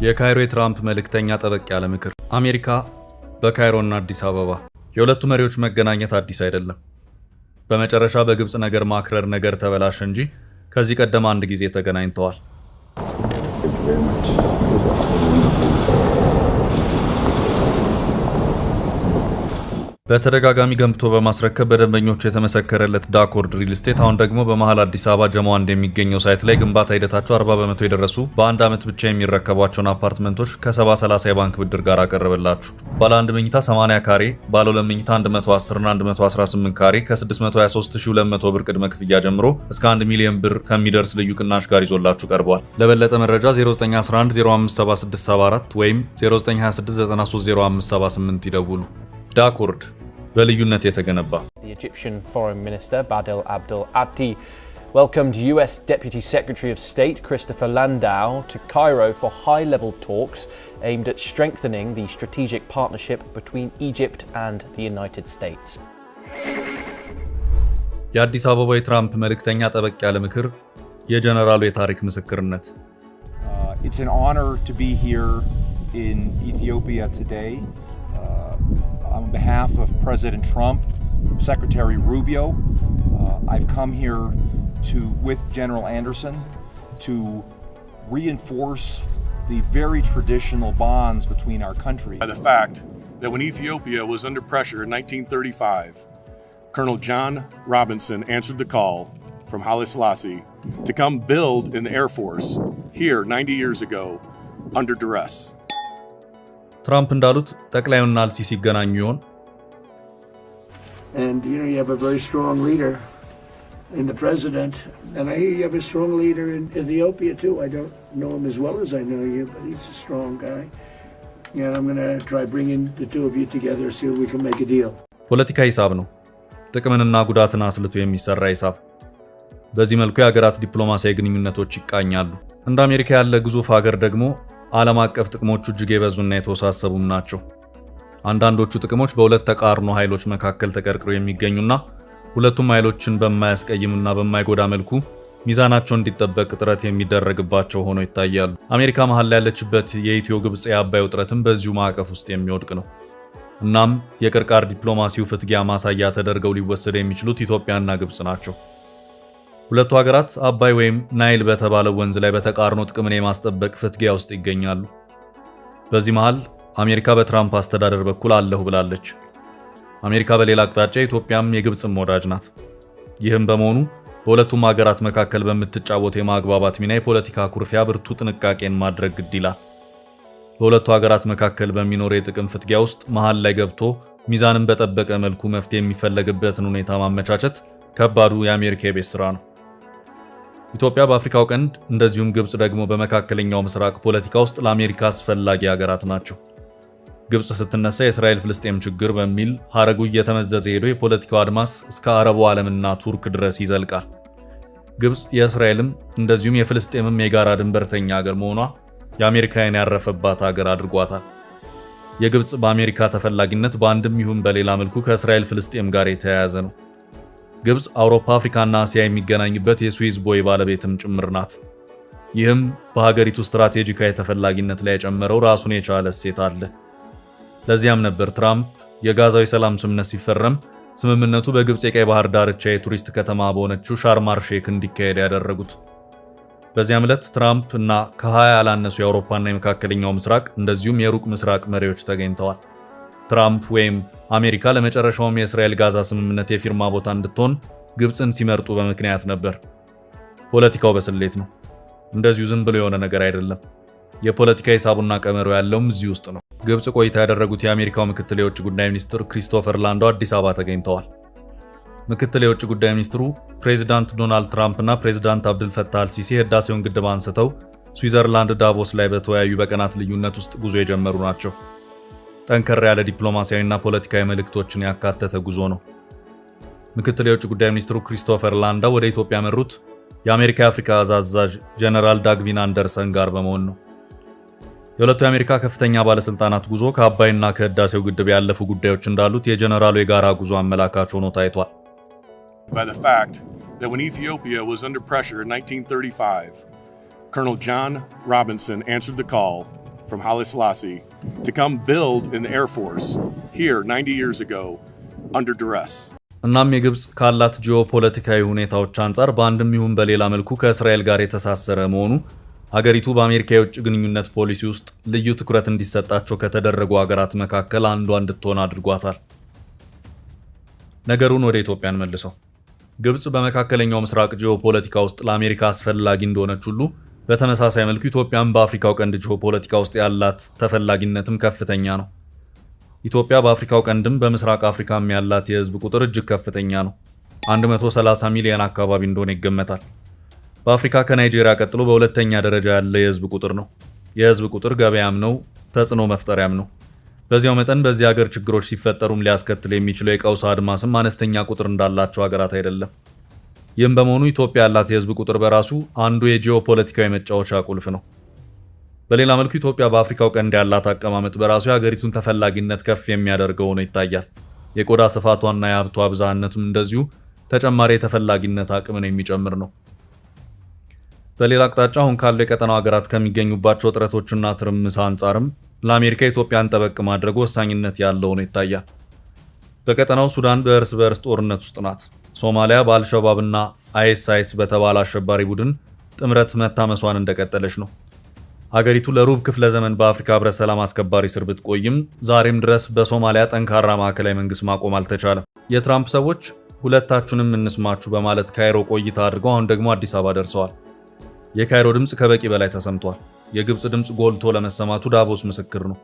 የካይሮ የትራምፕ መልእክተኛ ጠበቅ ያለ ምክር። አሜሪካ በካይሮና አዲስ አበባ የሁለቱ መሪዎች መገናኘት አዲስ አይደለም። በመጨረሻ በግብጽ ነገር ማክረር ነገር ተበላሸ እንጂ ከዚህ ቀደም አንድ ጊዜ ተገናኝተዋል። በተደጋጋሚ ገንብቶ በማስረከብ በደንበኞቹ የተመሰከረለት ዳኮርድ ሪል ስቴት አሁን ደግሞ በመሃል አዲስ አበባ ጀሞ አንድ የሚገኘው ሳይት ላይ ግንባታ ሂደታቸው 40% የደረሱ በአንድ ዓመት ብቻ የሚረከቧቸውን አፓርትመንቶች ከ70/30 የባንክ ብድር ጋር አቀረበላችሁ። ባለ 1 መኝታ 80 ካሬ፣ ባለ 2 መኝታ 110 እና 118 ካሬ ከ623200 ብር ቅድመ ክፍያ ጀምሮ እስከ 1 ሚሊዮን ብር ከሚደርስ ልዩ ቅናሽ ጋር ይዞላችሁ ቀርቧል። ለበለጠ መረጃ 0911057674 ወይም 0926930578 ይደውሉ። ዳኮርድ በልዩነት የተገነባ። The Egyptian Foreign Minister Badel Abdel Abdi welcomed US Deputy Secretary of State Christopher Landau to Cairo for high-level talks aimed at strengthening the strategic partnership between Egypt and the United States. የአዲስ አበባ የትራምፕ መልእክተኛ ጠበቅ ያለ ምክር፣ የጀነራሉ የታሪክ ምስክርነት። It's an honor to be here in Ethiopia today. On behalf of President Trump, Secretary Rubio, I've come here with General Anderson to reinforce the very traditional bonds between our countries. By the fact that when Ethiopia was under pressure in 1935, Colonel John Robinson answered the call from Haile Selassie to come build an Air Force here 90 years ago under duress. ትራምፕ እንዳሉት ጠቅላዩና አልሲሲ ሲገናኙ ይሆን? And you have a very strong leader in the president, and I hear you have a strong leader in Ethiopia too. I don't know him as well as I know you, but he's a strong guy. And I'm going to try bringing the two of you together, see if we can make a deal. ፖለቲካ ሂሳብ ነው፣ ጥቅምንና ጉዳትን አስልቶ የሚሰራ ሂሳብ። በዚህ መልኩ የሀገራት ዲፕሎማሲያዊ ግንኙነቶች ይቃኛሉ። እንደ አሜሪካ ያለ ግዙፍ ሀገር ደግሞ ዓለም አቀፍ ጥቅሞቹ እጅግ የበዙና የተወሳሰቡም ናቸው። አንዳንዶቹ ጥቅሞች በሁለት ተቃርኖ ኃይሎች መካከል ተቀርቅረው የሚገኙና ሁለቱም ኃይሎችን በማያስቀይምና በማይጎዳ መልኩ ሚዛናቸው እንዲጠበቅ ጥረት የሚደረግባቸው ሆነው ይታያሉ። አሜሪካ መሃል ላይ ያለችበት የኢትዮ ግብጽ የአባይ ውጥረትም በዚሁ ማዕቀፍ ውስጥ የሚወድቅ ነው። እናም የቅርቃር ዲፕሎማሲው ፍትጊያ ማሳያ ተደርገው ሊወሰዱ የሚችሉት ኢትዮጵያና ግብጽ ናቸው። ሁለቱ ሀገራት አባይ ወይም ናይል በተባለው ወንዝ ላይ በተቃርኖ ጥቅምን የማስጠበቅ ፍትጊያ ውስጥ ይገኛሉ። በዚህ መሃል አሜሪካ በትራምፕ አስተዳደር በኩል አለሁ ብላለች። አሜሪካ በሌላ አቅጣጫ ኢትዮጵያም የግብጽም ወዳጅ ናት። ይህም በመሆኑ በሁለቱም ሀገራት መካከል በምትጫወተው የማግባባት ሚና የፖለቲካ ኩርፊያ ብርቱ ጥንቃቄን ማድረግ ግድ ይላል። በሁለቱ ሀገራት መካከል በሚኖረው የጥቅም ፍትጊያ ውስጥ መሃል ላይ ገብቶ ሚዛንን በጠበቀ መልኩ መፍትሄ የሚፈለግበትን ሁኔታ ማመቻቸት ከባዱ የአሜሪካ የቤት ስራ ነው። ኢትዮጵያ በአፍሪካው ቀንድ እንደዚሁም ግብጽ ደግሞ በመካከለኛው ምስራቅ ፖለቲካ ውስጥ ለአሜሪካ አስፈላጊ ሀገራት ናቸው። ግብጽ ስትነሳ የእስራኤል ፍልስጤም ችግር በሚል ሐረጉ እየተመዘዘ ሄዶ የፖለቲካው አድማስ እስከ አረቡ ዓለምና ቱርክ ድረስ ይዘልቃል። ግብጽ የእስራኤልም እንደዚሁም የፍልስጤምም የጋራ ድንበርተኛ ሀገር መሆኗ የአሜሪካ ዓይን ያረፈባት ሀገር አድርጓታል። የግብጽ በአሜሪካ ተፈላጊነት በአንድም ይሁን በሌላ መልኩ ከእስራኤል ፍልስጤም ጋር የተያያዘ ነው። ግብጽ አውሮፓ፣ አፍሪካና እስያ የሚገናኝበት የስዊዝ ቦይ ባለቤትም ጭምር ናት። ይህም በሀገሪቱ ስትራቴጂካዊ ተፈላጊነት ላይ የጨመረው ራሱን የቻለ እሴት አለ። ለዚያም ነበር ትራምፕ የጋዛው ሰላም ስምምነት ሲፈረም ስምምነቱ በግብጽ የቀይ ባህር ዳርቻ የቱሪስት ከተማ በሆነችው ሻርም አል-ሼክ እንዲካሄድ ያደረጉት። በዚያም ዕለት ትራምፕ እና ከ20 ያላነሱ የአውሮፓና የመካከለኛው ምስራቅ እንደዚሁም የሩቅ ምስራቅ መሪዎች ተገኝተዋል። ትራምፕ ወይም አሜሪካ ለመጨረሻውም የእስራኤል ጋዛ ስምምነት የፊርማ ቦታ እንድትሆን ግብጽን ሲመርጡ በምክንያት ነበር። ፖለቲካው በስሌት ነው። እንደዚሁ ዝም ብሎ የሆነ ነገር አይደለም። የፖለቲካ ሂሳቡና ቀመሩ ያለውም እዚህ ውስጥ ነው። ግብጽ ቆይታ ያደረጉት የአሜሪካው ምክትል የውጭ ጉዳይ ሚኒስትር ክሪስቶፈር ላንዳው አዲስ አበባ ተገኝተዋል። ምክትል የውጭ ጉዳይ ሚኒስትሩ ፕሬዚዳንት ዶናልድ ትራምፕ እና ፕሬዚዳንት አብዱል ፈታህ አልሲሲ የህዳሴውን ግድብ አንስተው ስዊዘርላንድ ዳቮስ ላይ በተወያዩ በቀናት ልዩነት ውስጥ ጉዞ የጀመሩ ናቸው። ጠንከር ያለ ዲፕሎማሲያዊና ፖለቲካዊ መልእክቶችን ያካተተ ጉዞ ነው። ምክትል የውጭ ጉዳይ ሚኒስትሩ ክሪስቶፈር ላንዳው ወደ ኢትዮጵያ ያመሩት የአሜሪካ የአፍሪካ አዛዥ ጀነራል ዳግቪን አንደርሰን ጋር በመሆን ነው። የሁለቱ የአሜሪካ ከፍተኛ ባለስልጣናት ጉዞ ከአባይና ከህዳሴው ግድብ ያለፉ ጉዳዮች እንዳሉት የጀነራሉ የጋራ ጉዞ አመላካች ሆኖ ታይቷል። By the fact that when Ethiopia was under pressure in 1935, Colonel John Robinson answered the call from Haile Selassie to come build in the Air Force here 90 years ago under duress. እናም የግብጽ ካላት ጂኦፖለቲካዊ ሁኔታዎች አንፃር በአንድም ይሁን በሌላ መልኩ ከእስራኤል ጋር የተሳሰረ መሆኑ ሀገሪቱ በአሜሪካ የውጭ ግንኙነት ፖሊሲ ውስጥ ልዩ ትኩረት እንዲሰጣቸው ከተደረጉ ሀገራት መካከል አንዷ እንድትሆን አድርጓታል። ነገሩን ወደ ኢትዮጵያ እንመልሰው። ግብጽ በመካከለኛው ምስራቅ ጂኦፖለቲካ ውስጥ ለአሜሪካ አስፈላጊ እንደሆነች ሁሉ በተመሳሳይ መልኩ ኢትዮጵያም በአፍሪካው ቀንድ ጂኦፖለቲካ ውስጥ ያላት ተፈላጊነትም ከፍተኛ ነው። ኢትዮጵያ በአፍሪካው ቀንድም በምስራቅ አፍሪካም ያላት የህዝብ ቁጥር እጅግ ከፍተኛ ነው። 130 ሚሊዮን አካባቢ እንደሆነ ይገመታል። በአፍሪካ ከናይጄሪያ ቀጥሎ በሁለተኛ ደረጃ ያለ የህዝብ ቁጥር ነው። የህዝብ ቁጥር ገበያም ነው፣ ተጽዕኖ መፍጠሪያም ነው። በዚያው መጠን በዚህ ሀገር ችግሮች ሲፈጠሩም ሊያስከትል የሚችለው የቀውስ አድማስም አነስተኛ ቁጥር እንዳላቸው ሀገራት አይደለም። ይህም በመሆኑ ኢትዮጵያ ያላት የህዝብ ቁጥር በራሱ አንዱ የጂኦፖለቲካዊ መጫወቻ ቁልፍ ነው። በሌላ መልኩ ኢትዮጵያ በአፍሪካው ቀንድ ያላት አቀማመጥ በራሱ የሀገሪቱን ተፈላጊነት ከፍ የሚያደርገው ሆኖ ይታያል። የቆዳ ስፋቷና የሀብቷ ብዝሃነትም እንደዚሁ ተጨማሪ የተፈላጊነት አቅምን የሚጨምር ነው። በሌላ አቅጣጫ አሁን ካለው የቀጠናው ሀገራት ከሚገኙባቸው ጥረቶችና ትርምስ አንጻርም ለአሜሪካ ኢትዮጵያን ጠበቅ ማድረግ ወሳኝነት ያለው ሆኖ ይታያል። በቀጠናው ሱዳን በእርስ በእርስ ጦርነት ውስጥ ናት። ሶማሊያ በአልሸባብና አይኤስአይኤስ በተባለ አሸባሪ ቡድን ጥምረት መታመሷን እንደቀጠለች ነው። ሀገሪቱ ለሩብ ክፍለ ዘመን በአፍሪካ ህብረት ሰላም አስከባሪ ስር ብትቆይም ዛሬም ድረስ በሶማሊያ ጠንካራ ማዕከላዊ መንግስት ማቆም አልተቻለም። የትራምፕ ሰዎች ሁለታችሁንም እንስማችሁ በማለት ካይሮ ቆይታ አድርገው አሁን ደግሞ አዲስ አበባ ደርሰዋል። የካይሮ ድምፅ ከበቂ በላይ ተሰምቷል። የግብፅ ድምፅ ጎልቶ ለመሰማቱ ዳቮስ ምስክር ነው።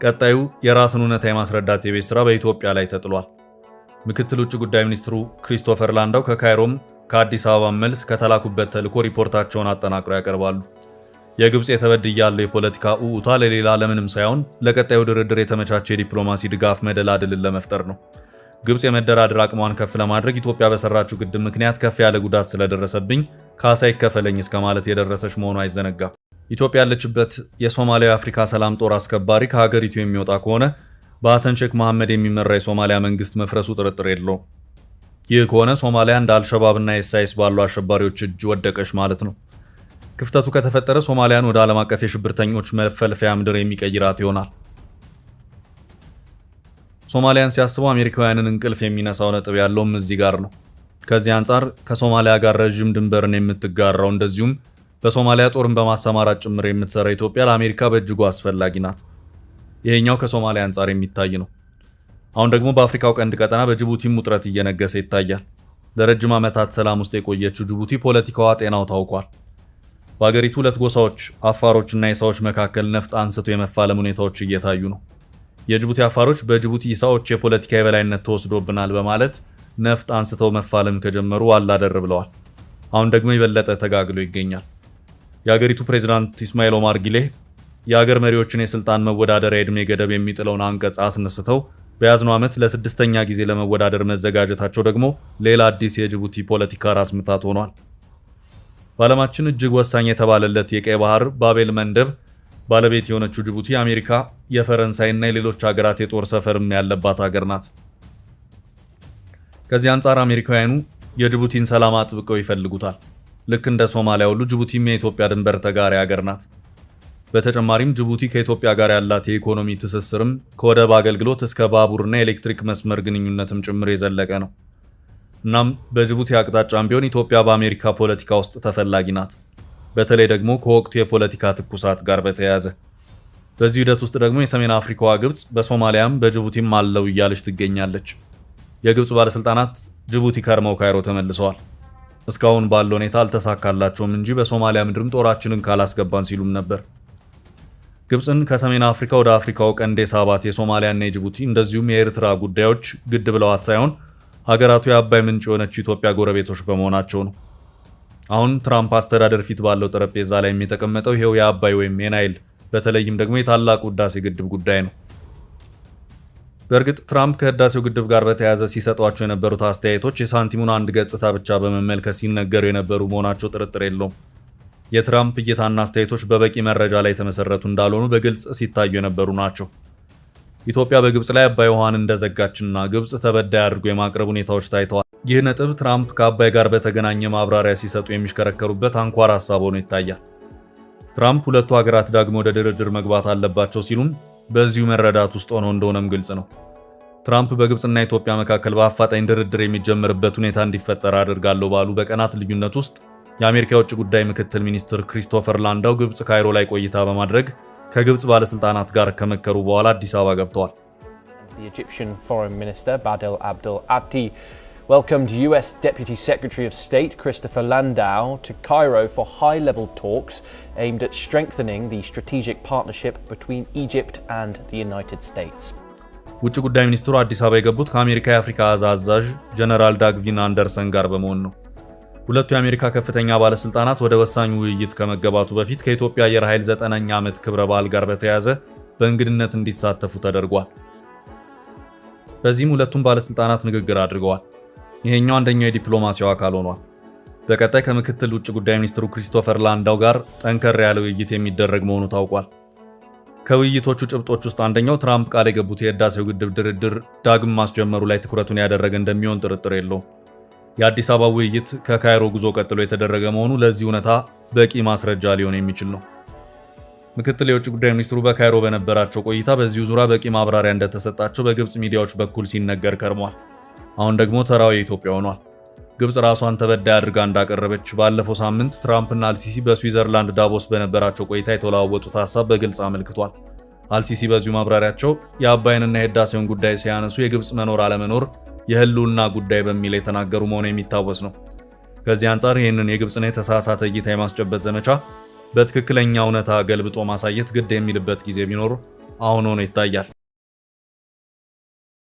ቀጣዩ የራስን እውነታ የማስረዳት የቤት ስራ በኢትዮጵያ ላይ ተጥሏል። ምክትል ውጭ ጉዳይ ሚኒስትሩ ክሪስቶፈር ላንዳው ከካይሮም ከአዲስ አበባ መልስ ከተላኩበት ተልዕኮ ሪፖርታቸውን አጠናቅረው ያቀርባሉ። የግብፅ የተበድያለው የፖለቲካ ኡኡታ ለሌላ ለምንም ሳይሆን ለቀጣዩ ድርድር የተመቻቸ የዲፕሎማሲ ድጋፍ መደላድልን ለመፍጠር ነው። ግብፅ የመደራደር አቅሟን ከፍ ለማድረግ ኢትዮጵያ በሰራችው ግድብ ምክንያት ከፍ ያለ ጉዳት ስለደረሰብኝ ካሳ ይከፈለኝ እስከ ማለት የደረሰች መሆኑ አይዘነጋም። ኢትዮጵያ ያለችበት የሶማሊያ አፍሪካ ሰላም ጦር አስከባሪ ከሀገሪቱ የሚወጣ ከሆነ በሐሰን ሼክ መሐመድ የሚመራ የሶማሊያ መንግስት መፍረሱ ጥርጥር የለውም። ይህ ከሆነ ሶማሊያ እንደ አልሸባብና ኤስአይኤስ ባሉ አሸባሪዎች እጅ ወደቀች ማለት ነው። ክፍተቱ ከተፈጠረ ሶማሊያን ወደ ዓለም አቀፍ የሽብርተኞች መፈልፈያ ምድር የሚቀይራት ይሆናል። ሶማሊያን ሲያስቡ አሜሪካውያንን እንቅልፍ የሚነሳው ነጥብ ያለውም እዚህ ጋር ነው። ከዚህ አንጻር ከሶማሊያ ጋር ረዥም ድንበርን የምትጋራው እንደዚሁም በሶማሊያ ጦርን በማሰማራት ጭምር የምትሰራ ኢትዮጵያ ለአሜሪካ በእጅጉ አስፈላጊ ናት። ይሄኛው ከሶማሊያ አንጻር የሚታይ ነው። አሁን ደግሞ በአፍሪካው ቀንድ ቀጠና በጅቡቲም ውጥረት እየነገሰ ይታያል። ለረጅም ዓመታት ሰላም ውስጥ የቆየችው ጅቡቲ ፖለቲካዋ ጤናው ታውቋል። በአገሪቱ ሁለት ጎሳዎች አፋሮችና ኢሳዎች መካከል ነፍጥ አንስተው የመፋለም ሁኔታዎች እየታዩ ነው። የጅቡቲ አፋሮች በጅቡቲ ኢሳዎች የፖለቲካ የበላይነት ተወስዶብናል በማለት ነፍጥ አንስተው መፋለም ከጀመሩ አላደር ብለዋል። አሁን ደግሞ የበለጠ ተጋግሎ ይገኛል። የአገሪቱ ፕሬዝዳንት ኢስማኤል ኦማር ጊሌህ የአገር መሪዎችን የስልጣን መወዳደሪያ ዕድሜ ገደብ የሚጥለውን አንቀጽ አስነስተው በያዝነው ዓመት ለስድስተኛ ጊዜ ለመወዳደር መዘጋጀታቸው ደግሞ ሌላ አዲስ የጅቡቲ ፖለቲካ ራስ ምታት ሆኗል። በዓለማችን እጅግ ወሳኝ የተባለለት የቀይ ባህር ባቤል መንደብ ባለቤት የሆነችው ጅቡቲ አሜሪካ፣ የፈረንሳይና የሌሎች ሀገራት የጦር ሰፈርም ያለባት ሀገር ናት። ከዚህ አንጻር አሜሪካውያኑ የጅቡቲን ሰላም አጥብቀው ይፈልጉታል። ልክ እንደ ሶማሊያ ሁሉ ጅቡቲም የኢትዮጵያ ድንበር ተጋሪ ሀገር ናት። በተጨማሪም ጅቡቲ ከኢትዮጵያ ጋር ያላት የኢኮኖሚ ትስስርም ከወደብ አገልግሎት እስከ ባቡርና የኤሌክትሪክ መስመር ግንኙነትም ጭምር የዘለቀ ነው። እናም በጅቡቲ አቅጣጫም ቢሆን ኢትዮጵያ በአሜሪካ ፖለቲካ ውስጥ ተፈላጊ ናት። በተለይ ደግሞ ከወቅቱ የፖለቲካ ትኩሳት ጋር በተያያዘ። በዚህ ሂደት ውስጥ ደግሞ የሰሜን አፍሪካዋ ግብጽ በሶማሊያም በጅቡቲም አለው እያለች ትገኛለች። የግብጽ ባለስልጣናት ጅቡቲ ከርመው ካይሮ ተመልሰዋል። እስካሁን ባለው ሁኔታ አልተሳካላቸውም እንጂ በሶማሊያ ምድርም ጦራችንን ካላስገባን ሲሉም ነበር። ግብጽን ከሰሜን አፍሪካ ወደ አፍሪካው ቀንድ የሳባት የሶማሊያና የጅቡቲ እንደዚሁም የኤርትራ ጉዳዮች ግድ ብለዋት ሳይሆን ሀገራቱ የአባይ ምንጭ የሆነችው ኢትዮጵያ ጎረቤቶች በመሆናቸው ነው። አሁን ትራምፕ አስተዳደር ፊት ባለው ጠረጴዛ ላይ የተቀመጠው ይሄው የአባይ ወይም የናይል በተለይም ደግሞ የታላቁ ህዳሴ ግድብ ጉዳይ ነው። በእርግጥ ትራምፕ ከህዳሴው ግድብ ጋር በተያያዘ ሲሰጧቸው የነበሩት አስተያየቶች የሳንቲሙን አንድ ገጽታ ብቻ በመመልከት ሲነገሩ የነበሩ መሆናቸው ጥርጥር የለውም። የትራምፕ እይታና አስተያየቶች በበቂ መረጃ ላይ የተመሰረቱ እንዳልሆኑ በግልጽ ሲታዩ የነበሩ ናቸው። ኢትዮጵያ በግብጽ ላይ አባይ ውሃን እንደዘጋችና ግብጽ ተበዳይ አድርጎ የማቅረብ ሁኔታዎች ታይተዋል። ይህ ነጥብ ትራምፕ ከአባይ ጋር በተገናኘ ማብራሪያ ሲሰጡ የሚሽከረከሩበት አንኳር ሀሳብ ሆኖ ይታያል። ትራምፕ ሁለቱ ሀገራት ዳግም ወደ ድርድር መግባት አለባቸው ሲሉም በዚሁ መረዳት ውስጥ ሆነው እንደሆነም ግልጽ ነው። ትራምፕ በግብጽና ኢትዮጵያ መካከል በአፋጣኝ ድርድር የሚጀምርበት ሁኔታ እንዲፈጠር አድርጋለሁ ባሉ በቀናት ልዩነት ውስጥ የአሜሪካ የውጭ ጉዳይ ምክትል ሚኒስትር ክሪስቶፈር ላንዳው ግብጽ ካይሮ ላይ ቆይታ በማድረግ ከግብጽ ባለስልጣናት ጋር ከመከሩ በኋላ አዲስ አበባ ገብተዋል። The Egyptian Foreign Minister Badel Abdel Abdi welcomed US Deputy Secretary of State Christopher Landau to Cairo for high-level talks aimed at strengthening the strategic partnership between Egypt and the United States. ውጭ ጉዳይ ሚኒስትሩ አዲስ አበባ የገቡት ከአሜሪካ የአፍሪካ አዛዥ ጀነራል ዳግቪን አንደርሰን ጋር በመሆን ነው። ሁለቱ የአሜሪካ ከፍተኛ ባለስልጣናት ወደ ወሳኝ ውይይት ከመገባቱ በፊት ከኢትዮጵያ አየር ኃይል 9ኛ ዓመት ክብረ በዓል ጋር በተያያዘ በእንግድነት እንዲሳተፉ ተደርጓል። በዚህም ሁለቱም ባለስልጣናት ንግግር አድርገዋል። ይሄኛው አንደኛው የዲፕሎማሲያው አካል ሆኗል። በቀጣይ ከምክትል ውጭ ጉዳይ ሚኒስትሩ ክሪስቶፈር ላንዳው ጋር ጠንከር ያለ ውይይት የሚደረግ መሆኑ ታውቋል። ከውይይቶቹ ጭብጦች ውስጥ አንደኛው ትራምፕ ቃል የገቡት የህዳሴው ግድብ ድርድር ዳግም ማስጀመሩ ላይ ትኩረቱን ያደረገ እንደሚሆን ጥርጥር የለውም። የአዲስ አበባ ውይይት ከካይሮ ጉዞ ቀጥሎ የተደረገ መሆኑ ለዚህ እውነታ በቂ ማስረጃ ሊሆን የሚችል ነው። ምክትል የውጭ ጉዳይ ሚኒስትሩ በካይሮ በነበራቸው ቆይታ በዚሁ ዙሪያ በቂ ማብራሪያ እንደተሰጣቸው በግብጽ ሚዲያዎች በኩል ሲነገር ከርሟል። አሁን ደግሞ ተራው የኢትዮጵያ ሆኗል። ግብጽ ራሷን ተበዳይ አድርጋ እንዳቀረበች ባለፈው ሳምንት ትራምፕና አልሲሲ በስዊዘርላንድ ዳቮስ በነበራቸው ቆይታ የተለዋወጡት ሐሳብ በግልጽ አመልክቷል። አልሲሲ በዚሁ ማብራሪያቸው የአባይንና የህዳሴውን ጉዳይ ሲያነሱ የግብጽ መኖር አለመኖር የህልውና ጉዳይ በሚል የተናገሩ መሆኑ የሚታወስ ነው። ከዚህ አንጻር ይህንን የግብጽን የተሳሳተ እይታ የማስጨበጥ ዘመቻ በትክክለኛ እውነታ ገልብጦ ማሳየት ግድ የሚልበት ጊዜ ቢኖር አሁን ሆኖ ይታያል።